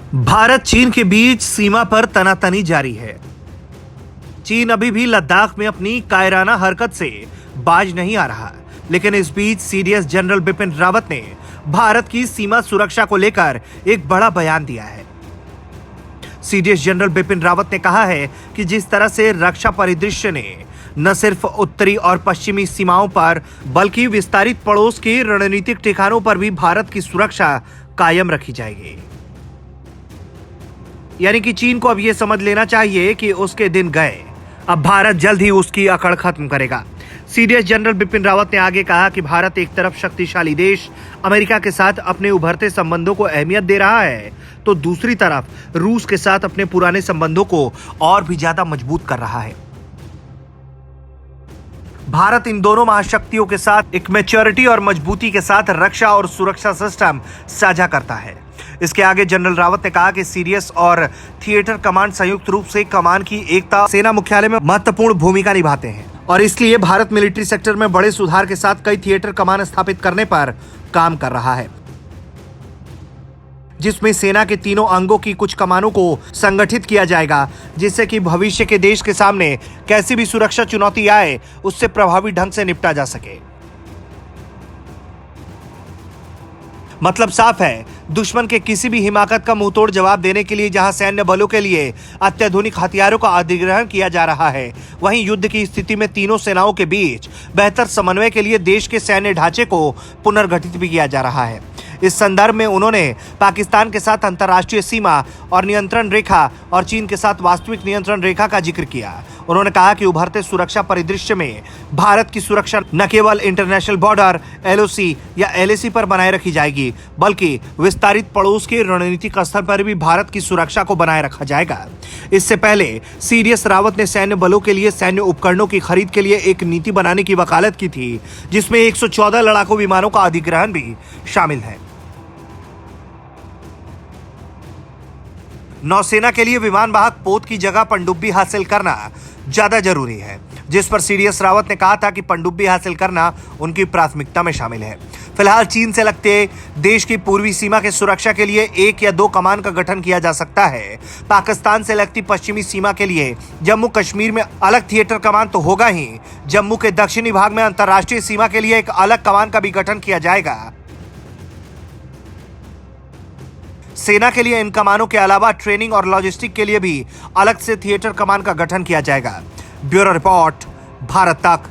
भारत चीन के बीच सीमा पर तनातनी जारी है। चीन अभी भी लद्दाख में अपनी कायराना हरकत से बाज नहीं आ रहा, लेकिन इस बीच सीडीएस जनरल बिपिन रावत ने भारत की सीमा सुरक्षा को लेकर एक बड़ा बयान दिया है। सीडीएस जनरल बिपिन रावत ने कहा है कि जिस तरह से रक्षा परिदृश्य ने न सिर्फ उत्तरी और पश्चिमी सीमाओं पर बल्कि विस्तारित पड़ोस के रणनीतिक ठिकानों पर भी भारत की सुरक्षा कायम रखी जाएगी। यानी कि चीन को अब यह समझ लेना चाहिए कि उसके दिन गए, अब भारत जल्द ही उसकी अकड़ खत्म करेगा। सीडीएस जनरल बिपिन रावत ने आगे कहा कि भारत एक तरफ शक्तिशाली देश अमेरिका के साथ अपने उभरते संबंधों को अहमियत दे रहा है, तो दूसरी तरफ रूस के साथ अपने पुराने संबंधों को और भी ज्यादा मजबूत कर रहा है। भारत इन दोनों महाशक्तियों के साथ एक मैच्योरिटी और मजबूती के साथ रक्षा और सुरक्षा सिस्टम साझा करता है। इसके आगे जनरल रावत ने कहा कि सीडीएस और थिएटर कमांड संयुक्त रूप से कमान की एकता सेना मुख्यालय में महत्वपूर्ण भूमिका निभाते हैं और इसलिए भारत मिलिट्री सेक्टर में बड़े सुधार के साथ कई थिएटर कमान स्थापित करने पर काम कर रहा है, जिसमें सेना के तीनों अंगों की कुछ कमानों को संगठित किया जाएगा, जिससे कि भविष्य के देश के सामने कैसी भी सुरक्षा चुनौती आए उससे प्रभावी ढंग से निपटा जा सके। मतलब साफ है, दुश्मन के किसी भी हिमाकत का मुंहतोड़ जवाब देने के लिए जहां सैन्य बलों के लिए अत्याधुनिक हथियारों का अधिग्रहण किया जा रहा है, वहीं युद्ध की स्थिति में तीनों सेनाओं के बीच बेहतर समन्वय के लिए देश के सैन्य ढांचे को पुनर्गठित भी किया जा रहा है। इस संदर्भ में उन्होंने पाकिस्तान के साथ अंतर्राष्ट्रीय सीमा और नियंत्रण रेखा और चीन के साथ वास्तविक नियंत्रण रेखा का जिक्र किया। उन्होंने कहा कि उभरते सुरक्षा परिदृश्य में भारत की सुरक्षा न केवल इंटरनेशनल बॉर्डर एलओसी या एलएसी पर बनाए रखी जाएगी, बल्कि विस्तारित पड़ोस के रणनीतिक स्तर पर भी भारत की सुरक्षा को बनाए रखा जाएगा। इससे पहले सीडीएस रावत ने सैन्य बलों के लिए सैन्य उपकरणों की खरीद के लिए एक नीति बनाने की वकालत की थी, जिसमें 114 लड़ाकू विमानों का अधिग्रहण भी शामिल है। नौसेना के लिए विमान वाहक पोत की जगह पनडुब्बी हासिल करना ज्यादा जरूरी है, जिस पर सीडीएस रावत ने कहा था कि पनडुब्बी हासिल करना उनकी प्राथमिकता में शामिल है। फिलहाल चीन से लगते देश की पूर्वी सीमा की सुरक्षा के लिए 1 या 2 कमान का गठन किया जा सकता है। पाकिस्तान से लगती पश्चिमी सीमा के लिए जम्मू कश्मीर में अलग थिएटर कमान तो होगा ही, जम्मू के दक्षिणी भाग में अंतर्राष्ट्रीय सीमा के लिए एक अलग कमान का भी गठन किया जाएगा। सेना के लिए इन कमानों के अलावा ट्रेनिंग और लॉजिस्टिक के लिए भी अलग से थिएटर कमान का गठन किया जाएगा। ब्यूरो रिपोर्ट, भारत तक।